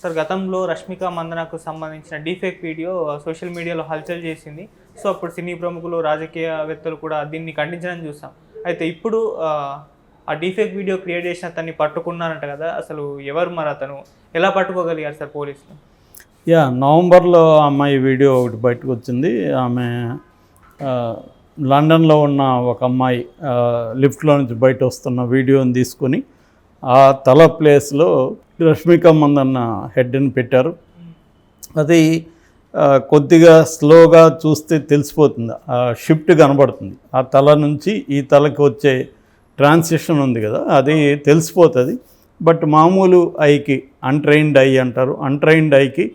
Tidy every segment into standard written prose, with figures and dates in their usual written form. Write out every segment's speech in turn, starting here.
Sir గతంలో రష్మిక మందనకు సంబంధించిన deepfake video social మీడియాలో హల్చల్ చేసింది. సో అప్పుడు సినీ ప్రముఖులు, రాజకీయవేత్తలు కూడా దీన్ని ఖండించడం చూసాం. అయితే ఇప్పుడు ఆ డీఫేక్ వీడియో క్రియేట్ చేసిన అతన్ని పట్టుకున్నారంట కదా, అసలు ఎవరు మరి అతను, ఎలా పట్టుకోగలిగారు సార్ పోలీసులు? నవంబర్లో అమ్మాయి వీడియో ఒకటి బయటకు వచ్చింది. ఆమె లండన్లో ఉన్న ఒక అమ్మాయి లిఫ్ట్లో నుంచి బయట వస్తున్న వీడియోని తీసుకొని ఆ తల ప్లేస్లో రష్మిక మందన్న హెడ్ని పెట్టారు. అది కొద్దిగా స్లోగా చూస్తే తెలిసిపోతుంది, ఆ షిఫ్ట్ కనబడుతుంది. ఆ తల నుంచి ఈ తలకి వచ్చే ట్రాన్సిషన్ ఉంది కదా, అది తెలిసిపోతుంది. బట్ మామూలు ఐకి, అన్ట్రైన్డ్ ఐ అంటారు, అన్ట్రైన్డ్ ఐకి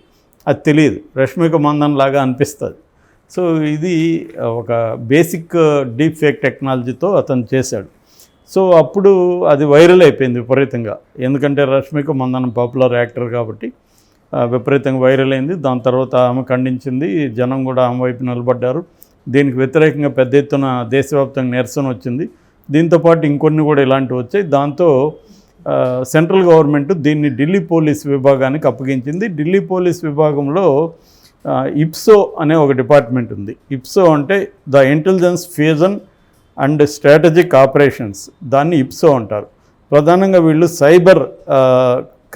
అది తెలియదు, రష్మిక మందన్ లాగా అనిపిస్తుంది. సో ఇది ఒక బేసిక్ డీప్ ఫేక్ టెక్నాలజీతో అతను చేశాడు. సో అప్పుడు అది వైరల్ అయిపోయింది విపరీతంగా, ఎందుకంటే రష్మిక మందన్ పాపులర్ యాక్టర్ కాబట్టి విపరీతంగా వైరల్ అయింది. దాని తర్వాత ఆమె ఖండించింది, జనం కూడా ఆమె వైపు నిలబడ్డారు. దీనికి వ్యతిరేకంగా పెద్ద ఎత్తున దేశవ్యాప్తంగా నిరసన వచ్చింది. దీంతోపాటు ఇంకొన్ని కూడా ఇలాంటివి వచ్చాయి. దాంతో సెంట్రల్ గవర్నమెంట్ దీన్ని ఢిల్లీ పోలీస్ విభాగానికి అప్పగించింది. ఢిల్లీ పోలీస్ విభాగంలో ఇప్సో అనే ఒక డిపార్ట్మెంట్ ఉంది. ఇప్సో అంటే the intelligence fusion and strategic operations, దాన్ని ఇప్సో అంటారు. ప్రధానంగా వీళ్ళు సైబర్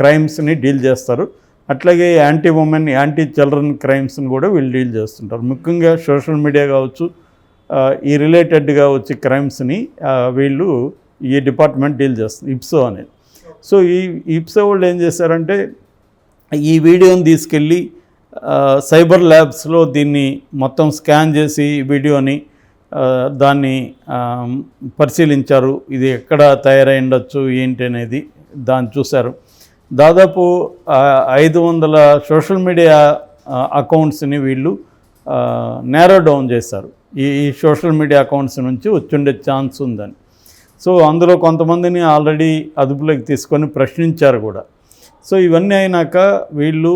క్రైమ్స్ని డీల్ చేస్తారు. అట్లాగే యాంటీ ఉమెన్, యాంటీ చిల్డ్రన్ క్రైమ్స్ని కూడా వీళ్ళు డీల్ చేస్తుంటారు. ముఖ్యంగా సోషల్ మీడియా కావచ్చు, ఈ రిలేటెడ్గా వచ్చే క్రైమ్స్ని వీళ్ళు ఈ డిపార్ట్మెంట్ డీల్ చేస్తుంది, ఇప్సో అనేది. సో ఈ ఇప్సో వాళ్ళు ఏం చేశారంటే ఈ వీడియోని తీసుకెళ్ళి సైబర్ ల్యాబ్స్లో దీన్ని మొత్తం స్కాన్ చేసి వీడియోని దాన్ని పరిశీలించారు. ఇది ఎక్కడ తయారై ఉండొచ్చు ఏంటి అనేది దాన్ని చూశారు. దాదాపు 500 సోషల్ మీడియా అకౌంట్స్ని వీళ్ళు నేరో డౌన్ చేశారు. ఈ సోషల్ మీడియా అకౌంట్స్ నుంచి వచ్చుండే ఛాన్స్ ఉందని. సో అందులో కొంతమందిని ఆల్రెడీ అదుపులోకి తీసుకొని ప్రశ్నించారు కూడా. సో ఇవన్నీ అయినాక వీళ్ళు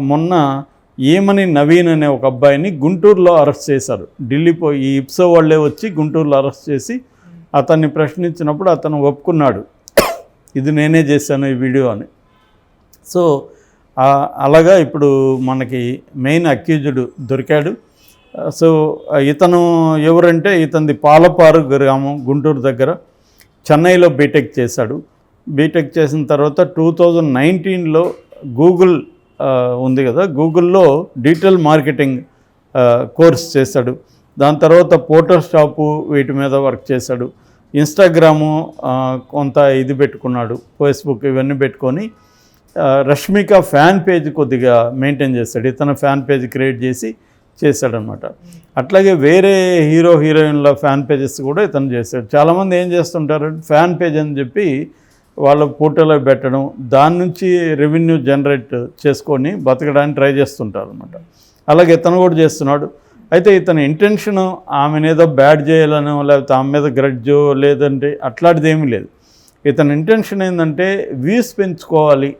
మొన్న ఏమని నవీన్ అనే ఒక అబ్బాయిని గుంటూరులో అరెస్ట్ చేశారు. ఈ ఇప్సో వాళ్ళే వచ్చి గుంటూరులో అరెస్ట్ చేసి అతన్ని ప్రశ్నించినప్పుడు అతను ఒప్పుకున్నాడు, ఇది నేనే చేశాను ఈ వీడియో అని. సో అలాగా ఇప్పుడు మనకి మెయిన్ అక్యూజ్డ్ దొరికాడు. సో ఇతను ఎవరంటే, ఇతనిది పాలపారు గ్రామం, గుంటూరు దగ్గర. చెన్నైలో బీటెక్ చేశాడు. బీటెక్ చేసిన తర్వాత 2019లో గూగుల్ ఉంది కదా, గూగుల్లో డిజిటల్ మార్కెటింగ్ కోర్స్ చేశాడు. దాని తర్వాత ఫోటోషాపు వీటి మీద వర్క్ చేశాడు. ఇన్స్టాగ్రాము కొంత ఇది పెట్టుకున్నాడు, ఫేస్బుక్ ఇవన్నీ పెట్టుకొని రష్మిక ఫ్యాన్ పేజ్ కొద్దిగా మెయింటైన్ చేశాడు. ఇతను ఫ్యాన్ పేజ్ క్రియేట్ చేసి చేశాడనమాట. అట్లాగే వేరే హీరో హీరోయిన్ల ఫ్యాన్ పేజెస్ కూడా ఇతను చేశాడు. చాలామంది ఏం చేస్తుంటారు, ఫ్యాన్ పేజ్ అని చెప్పి వాళ్ళ ఫోటోలో పెట్టడం, దాని నుంచి రెవెన్యూ జనరేట్ చేసుకొని బతకడానికి ట్రై చేస్తుంటారు అనమాట. అలాగే ఇతను కూడా చేస్తున్నాడు. అయితే ఇతని ఇంటెన్షను ఆమెనేదో బ్యాడ్ చేయాలనో లేకపోతే ఆమె మీద గ్రడ్జో లేదంటే అట్లాంటిది ఏమీ లేదు. ఇతని ఇంటెన్షన్ ఏంటంటే వ్యూస్ పెంచుకోవాలి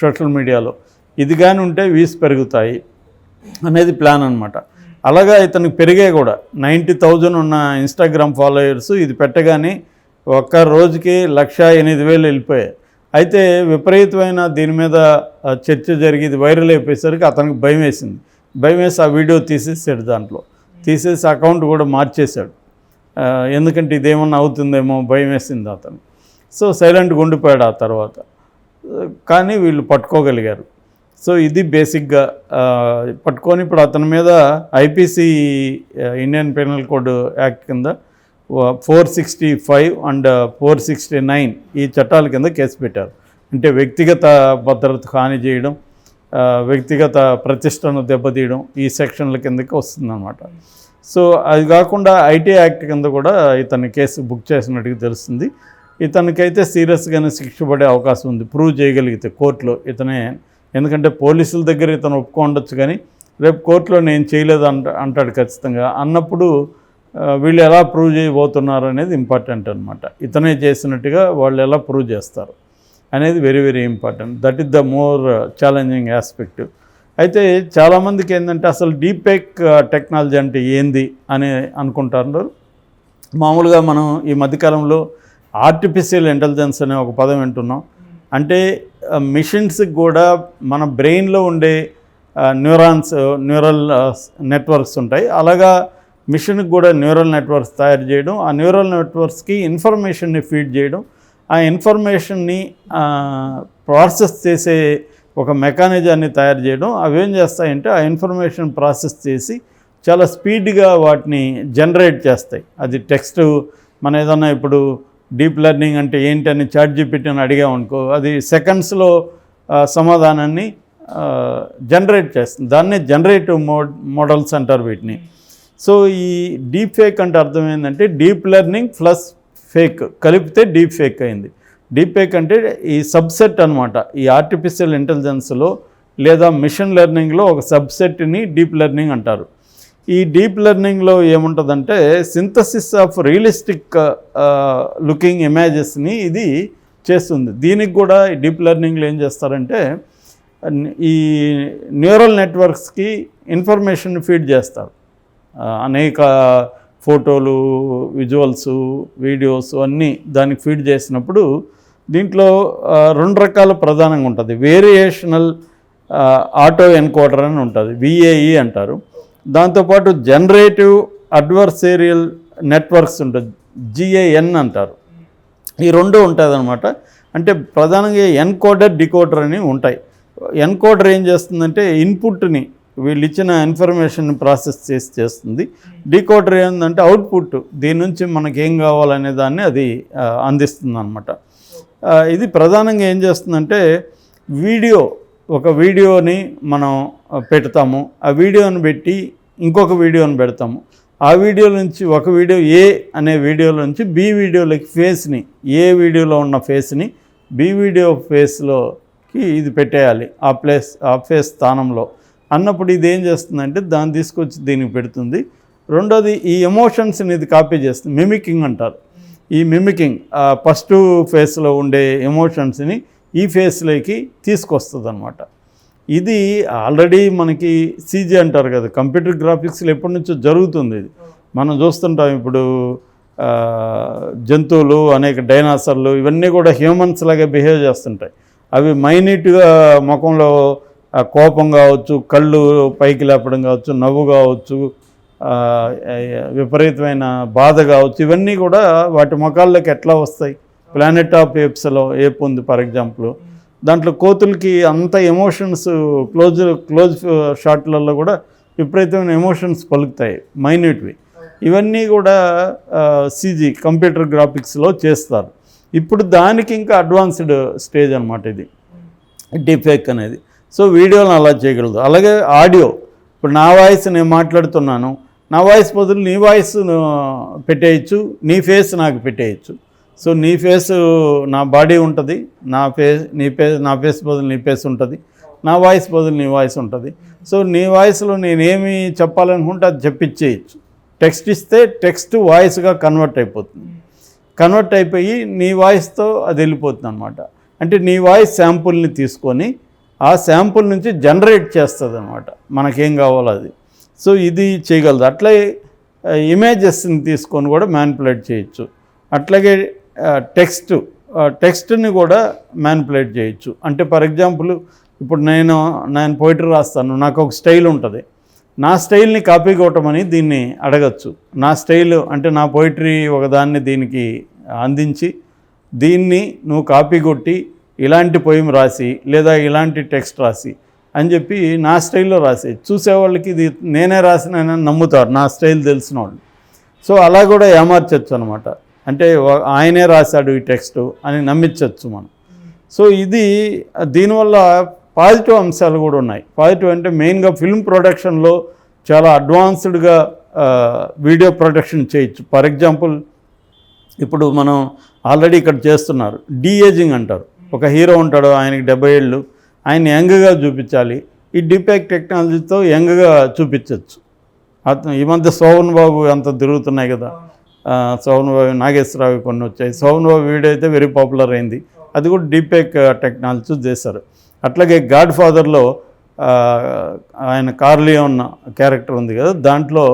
సోషల్ మీడియాలో, ఇది కానీ ఉంటే వ్యూస్ పెరుగుతాయి అనేది ప్లాన్ అనమాట. అలాగా ఇతనికి పెరిగాయి కూడా. 90,000 ఉన్న ఇన్స్టాగ్రామ్ ఫాలోయర్స్ ఇది పెట్టగానే ఒక్క రోజుకి 1,08,000 వెళ్ళిపోయాయి. అయితే విపరీతమైన దీని మీద చర్చ జరిగి ఇది వైరల్ అయిపోయేసరికి అతనికి భయం వేసింది. భయం వేసి ఆ వీడియో తీసేసాడు, దాంట్లో తీసేసి అకౌంట్ కూడా మార్చేశాడు. ఎందుకంటే ఇదేమన్నా అవుతుందేమో భయం వేసింది అతను. సో సైలెంట్గా ఉండిపోయాడు ఆ తర్వాత. కానీ వీళ్ళు పట్టుకోగలిగారు. సో ఇది బేసిక్గా పట్టుకొని ఇప్పుడు అతని మీద IPC Indian penal code act కింద 465 అండ్ 469 ఈ చట్టాల కింద కేసు పెట్టారు. అంటే వ్యక్తిగత భద్రతకు హాని చేయడం, వ్యక్తిగత ప్రతిష్టను దెబ్బతీయడం ఈ సెక్షన్ల కిందకి వస్తుందన్నమాట. సో అది కాకుండా ఐటీ యాక్ట్ కింద కూడా ఇతని కేసు బుక్ చేసినట్టుగా తెలుస్తుంది. ఇతనికైతే సీరియస్గానే శిక్ష పడే అవకాశం ఉంది ప్రూవ్ చేయగలిగితే కోర్టులో ఇతనే. ఎందుకంటే పోలీసుల దగ్గర ఇతను ఒప్పుకోండొచ్చు, కానీ రేపు కోర్టులో నేను చేయలేదు అంటాడు ఖచ్చితంగా. అన్నప్పుడు వీళ్ళు ఎలా ప్రూవ్ చేయబోతున్నారు అనేది ఇంపార్టెంట్ అనమాట. ఇతనే చేసినట్టుగా వాళ్ళు ఎలా ప్రూవ్ చేస్తారు అనేది very very important. That is the more challenging aspect. అయితే చాలామందికి ఏంటంటే అసలు డీప్ ఫేక్ టెక్నాలజీ అంటే ఏంది అని అనుకుంటారు. మామూలుగా మనం ఈ మధ్యకాలంలో ఆర్టిఫిషియల్ ఇంటెలిజెన్స్ అనే ఒక పదం వింటున్నాం. అంటే మిషన్స్కి కూడా మన బ్రెయిన్లో ఉండే న్యూరల్ నెట్వర్క్స్ ఉంటాయి. అలాగా మిషన్కి కూడా న్యూరల్ నెట్వర్క్స్ తయారు చేయడం, ఆ న్యూరల్ నెట్వర్క్స్కి ఇన్ఫర్మేషన్ని ఫీడ్ చేయడం, ఆ ఇన్ఫర్మేషన్ని ప్రాసెస్ చేసే ఒక మెకానిజాన్ని తయారు చేయడం. అవి ఏం చేస్తాయంటే ఆ ఇన్ఫర్మేషన్ ప్రాసెస్ చేసి చాలా స్పీడ్గా వాటిని జనరేట్ చేస్తాయి. అది టెక్స్ట్ మన ఏదన్నా ఇప్పుడు డీప్ లెర్నింగ్ అంటే ఏంటని చాట్‌జీపీటీని అడిగామనుకో, అది సెకండ్స్లో సమాధానాన్ని జనరేట్ చేస్తుంది. దాన్నే జనరేటివ్ మోడల్స్ అంటారు వీటిని. సో ఈ డీప్ ఫేక్ అంటే అర్థం ఏంటంటే డీప్ లెర్నింగ్ ప్లస్ ఫేక్ కలిపితే డీప్ ఫేక్ అయింది. డీప్ ఫేక్ అంటే ఈ సబ్సెట్ అనమాట. ఈ ఆర్టిఫిషియల్ ఇంటెలిజెన్స్లో లేదా మిషన్ లెర్నింగ్లో ఒక సబ్సెట్ని డీప్ లెర్నింగ్ అంటారు. ఈ డీప్ లెర్నింగ్లో ఏముంటుందంటే సింథసిస్ ఆఫ్ రియలిస్టిక్ లుకింగ్ ఇమేజెస్ని ఇది చేస్తుంది. దీనికి కూడా ఈ డీప్ లెర్నింగ్లో ఏం చేస్తారంటే ఈ న్యూరల్ నెట్వర్క్స్కి ఇన్ఫర్మేషన్ ఫీడ్ చేస్తారు. అనేక ఫోటోలు, విజువల్స్, వీడియోస్ అన్నీ దానికి ఫీడ్ చేసినప్పుడు దీంట్లో 2 రకాల ప్రధానంగా ఉంటుంది. వేరియేషనల్ ఆటో ఎన్కోడర్ అని ఉంటుంది, VAE అంటారు. దాంతోపాటు జనరేటివ్ అడ్వర్సేరియల్ నెట్వర్క్స్ ఉంటుంది, GAN అంటారు. ఈ 2 ఉంటుంది అనమాట. అంటే ప్రధానంగా ఎన్కోడర్, డికోడర్ అని ఉంటాయి. ఎన్కోడర్ ఏం చేస్తుందంటే ఇన్పుట్ని వీళ్ళు ఇచ్చిన ఇన్ఫర్మేషన్ ప్రాసెస్ చేస్తుంది. డీకోడర్ ఏంటంటే అవుట్పుట్, దీని నుంచి మనకి ఏం కావాలనే దాన్ని అది అందిస్తుంది అనమాట. ఇది ప్రధానంగా ఏం చేస్తుందంటే ఒక వీడియోని మనం పెడతాము, ఆ వీడియోని పెట్టి ఇంకొక వీడియోని పెడతాము. ఆ వీడియో నుంచి ఒక వీడియో A అనే వీడియోలో నుంచి B వీడియోలోకి ఫేస్ని, A వీడియోలో ఉన్న ఫేస్ని B వీడియో ఫేస్లోకి ఇది పెట్టేయాలి, ఆ ఫేస్ స్థానంలో అన్నప్పుడు ఇది ఏం చేస్తుందంటే దాన్ని తీసుకొచ్చి దీనికి పెడుతుంది. రెండోది ఈ ఎమోషన్స్ని ఇది కాపీ చేస్తుంది, మిమికింగ్ అంటారు. ఈ మిమికింగ్ ఫస్ట్ ఫేస్లో ఉండే ఎమోషన్స్ని ఈ ఫేస్లోకి తీసుకొస్తుంది అనమాట. ఇది ఆల్రెడీ మనకి CG అంటారు కదా, కంప్యూటర్ గ్రాఫిక్స్లో ఎప్పటి నుంచో జరుగుతుంది. ఇది మనం చూస్తుంటాం. ఇప్పుడు జంతువులు, అనేక డైనాసర్లు ఇవన్నీ కూడా హ్యూమన్స్ లాగా బిహేవ్ చేస్తుంటాయి. అవి మైన్యూట్గా ముఖంలో కోపం కావచ్చు, కళ్ళు పైకి లేపడం కావచ్చు, నవ్వు కావచ్చు, విపరీతమైన బాధ కావచ్చు, ఇవన్నీ కూడా వాటి ముఖాల్లోకి ఎట్లా వస్తాయి. ప్లానెట్ ఆఫ్ ఏప్స్లో ఏప్ ఉంది ఫర్ ఎగ్జాంపుల్, దాంట్లో కోతులకి అంత ఎమోషన్స్ క్లోజ్ షాట్లలో కూడా విపరీతమైన ఎమోషన్స్ పలుకుతాయి, మైన్యూట్వి. ఇవన్నీ కూడా CG కంప్యూటర్ గ్రాఫిక్స్లో చేస్తారు. ఇప్పుడు దానికి ఇంకా అడ్వాన్స్డ్ స్టేజ్ అనమాట ఇది డీప్ ఫేక్ అనేది. సో వీడియోలను అలా చేయగలదు. అలాగే ఆడియో, ఇప్పుడు నా వాయిస్ నేను మాట్లాడుతున్నాను, నా వాయిస్ బదులు నీ వాయిస్ పెట్టేయచ్చు, నీ ఫేస్ నాకు పెట్టేయచ్చు. సో నీ ఫేస్ నా బాడీ ఉంటుంది, నా ఫేస్ బదులు నీ ఫేస్ ఉంటుంది, నా వాయిస్ బదులు నీ వాయిస్ ఉంటుంది. సో నీ వాయిస్లో నేనేమి చెప్పాలనుకుంటే అది చెప్పించేయచ్చు. టెక్స్ట్ ఇస్తే టెక్స్ట్ వాయిస్గా కన్వర్ట్ అయిపోయి నీ వాయిస్తో అది వెళ్ళిపోతుంది అనమాట. అంటే నీ వాయిస్ శాంపుల్ని తీసుకొని ఆ శాంపుల్ నుంచి జనరేట్ చేస్తుంది అనమాట, మనకేం కావాలో అది. సో ఇది చేయగలదు. అట్లే ఇమేజెస్ని తీసుకొని కూడా మ్యానిపులేట్ చేయొచ్చు. అట్లాగే టెక్స్ట్ని కూడా మ్యానిపులేట్ చేయొచ్చు. అంటే ఫర్ ఎగ్జాంపుల్ ఇప్పుడు నేను పోయిటరీ రాస్తాను, నాకు ఒక స్టైల్ ఉంటుంది, నా స్టైల్ని కాపీ కొట్టమని దీన్ని అడగచ్చు. నా స్టైల్ అంటే నా పోయిటరీ ఒకదాన్ని దీనికి అందించి దీన్ని నువ్వు కాపీ కొట్టి ఇలాంటి పోయిం రాసి లేదా ఇలాంటి టెక్స్ట్ రాసి అని చెప్పి నా స్టైల్లో రాసి చూసేవాళ్ళకి ఇది నేనే రాసినని నమ్ముతారు, నా స్టైల్ తెలిసిన వాళ్ళు. సో అలా కూడా ఏమార్చచ్చు అనమాట. అంటే ఆయనే రాశాడు ఈ టెక్స్ట్ అని నమ్మించవచ్చు మనం. సో ఇది దీనివల్ల పాజిటివ్ అంశాలు కూడా ఉన్నాయి. పాజిటివ్ అంటే మెయిన్గా ఫిల్మ్ ప్రొడక్షన్లో చాలా అడ్వాన్స్డ్గా వీడియో ప్రొడక్షన్ చేయొచ్చు. ఫర్ ఎగ్జాంపుల్ ఇప్పుడు మనం ఆల్రెడీ ఇక్కడ చేస్తున్నారు, డీఏజింగ్ అంటారు. ఒక హీరో ఉంటాడు, ఆయనకి 70 ఏళ్ళు, ఆయన యంగ్గా చూపించాలి. ఈ డీప్ఫేక్ టెక్నాలజీతో యంగ్గా చూపించవచ్చు. ఈ మధ్య శోభన్ బాబు అంత తిరుగుతున్నాయి కదా, శోభన్ బాబు, నాగేశ్వరరావు కొన్ని వచ్చాయి. శోభన్ బాబు వీడియో అయితే వెరీ పాపులర్ అయింది, అది కూడా డీప్ఫేక్ టెక్నాలజీ చేశారు. అట్లాగే గాడ్ ఫాదర్లో ఆయన కార్లియోన్ క్యారెక్టర్ ఉంది కదా, దాంట్లో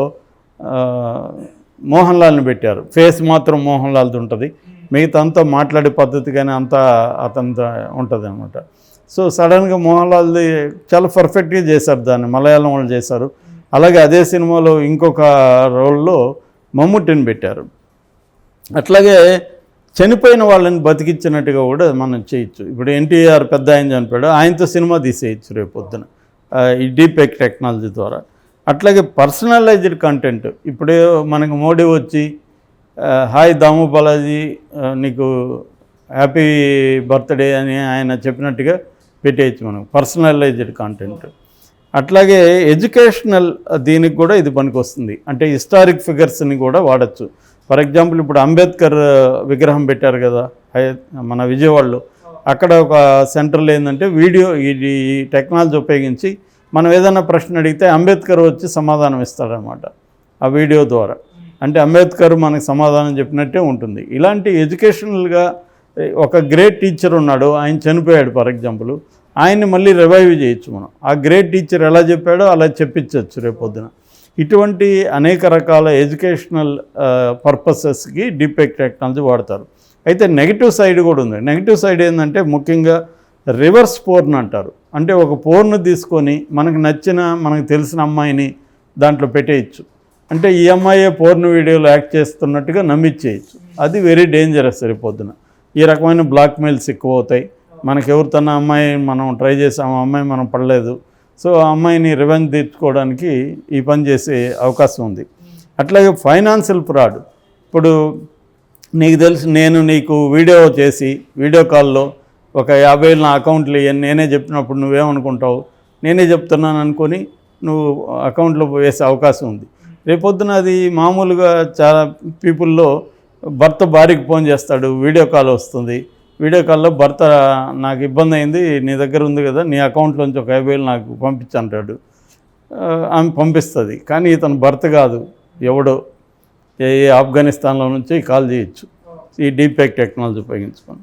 మోహన్ లాల్ని పెట్టారు, ఫేస్ మాత్రం మోహన్ లాల్ది ఉంటుంది, మిగతా అంతా మాట్లాడే పద్ధతి కానీ అంతా అతనితో ఉంటుంది అనమాట. సో సడన్గా మోహన్ లాల్ది చాలా పర్ఫెక్ట్గా చేశారు, దాన్ని మలయాళం వాళ్ళు చేశారు. అలాగే అదే సినిమాలో ఇంకొక రోల్లో మమ్ముట్టిని పెట్టారు. అట్లాగే చనిపోయిన వాళ్ళని బతికించినట్టుగా కూడా మనం చేయొచ్చు. ఇప్పుడు ఎన్టీఆర్ పెద్ద ఆయన చనిపోయాడు, ఆయనతో సినిమా తీసేయచ్చు రేపు పొద్దున ఈ డీప్ టెక్నాలజీ ద్వారా. అట్లాగే పర్సనలైజ్డ్ కంటెంట్, ఇప్పుడు మనకు మోడీ వచ్చి హాయ్ దాము బాలాజీ నీకు హ్యాపీ బర్త్డే అని ఆయన చెప్పినట్టుగా పెట్టేయచ్చు మనం, పర్సనలైజ్డ్ కంటెంట్. అట్లాగే ఎడ్యుకేషనల్ దీనికి కూడా ఇది పనికొస్తుంది, అంటే హిస్టారిక్ ఫిగర్స్ని కూడా వాడచ్చు. ఫర్ ఎగ్జాంపుల్ ఇప్పుడు అంబేద్కర్ విగ్రహం పెట్టారు కదా మన విజయవాడలో, అక్కడ ఒక సెంటర్లో ఏంటంటే వీడియో ఈ టెక్నాలజీ ఉపయోగించి మనం ఏదైనా ప్రశ్న అడిగితే అంబేద్కర్ వచ్చి సమాధానం ఇస్తాడనమాట ఆ వీడియో ద్వారా. అంటే అంబేద్కర్ మనకు సమాధానం చెప్పినట్టే ఉంటుంది. ఇలాంటి ఎడ్యుకేషనల్గా ఒక గ్రేట్ టీచర్ ఉన్నాడు, ఆయన చనిపోయాడు ఫర్ ఎగ్జాంపుల్, ఆయన్ని మళ్ళీ రివైవ్ చేయొచ్చు మనం. ఆ గ్రేట్ టీచర్ ఎలా చెప్పాడో అలా చెప్పించవచ్చు రేపొద్దున. ఇటువంటి అనేక రకాల ఎడ్యుకేషనల్ పర్పసెస్కి డీప్ టెక్నాలజీ వాడతారు. అయితే నెగిటివ్ సైడ్ కూడా ఉంది. నెగిటివ్ సైడ్ ఏంటంటే ముఖ్యంగా రివర్స్ పోర్న్ అంటారు. అంటే ఒక పోర్న్ తీసుకొని మనకు నచ్చిన మనకు తెలిసిన అమ్మాయిని దాంట్లో పెట్టేయచ్చు. అంటే ఈ అమ్మాయే పోర్న్ వీడియోలో యాక్ట్ చేస్తున్నట్టుగా నమ్మించేయచ్చు. అది వెరీ డేంజరస్ రేపొద్దున. ఈ రకమైన బ్లాక్మెయిల్స్ ఎక్కువ అవుతాయి. మనకు ఎవరితోన్న అమ్మాయి మనం ట్రై చేసాము, అమ్మాయి మనం పడలేదు, సో ఆ అమ్మాయిని రివెంజ్ తీర్చుకోవడానికి ఈ పని చేసే అవకాశం ఉంది. అట్లాగే ఫైనాన్షియల్ ఫ్రాడ్, ఇప్పుడు నీకు తెలుసు నేను నీకు వీడియో చేసి వీడియో కాల్లో ఒక 50,000 నా అకౌంట్లో ఇవన్నీ నేనే చెప్పినప్పుడు నువ్వేమనుకుంటావు, నేనే చెప్తున్నాను అనుకొని నువ్వు అకౌంట్లో వేసే అవకాశం ఉంది. రేపొద్దున అది మామూలుగా చాలా పీపుల్లో భర్త భార్యకి ఫోన్ చేస్తాడు, వీడియో కాల్ వస్తుంది, వీడియో కాల్లో భర్త నాకు ఇబ్బంది అయింది, నీ దగ్గర ఉంది కదా నీ అకౌంట్లోంచి ఒక 50,000 నాకు పంపించంటాడు. ఆమె పంపిస్తుంది, కానీ ఇతను భర్త కాదు, ఎవడో ఆఫ్ఘనిస్తాన్లో నుంచి కాల్ చేయొచ్చు ఈ డీప్ టెక్నాలజీ ఉపయోగించుకొని.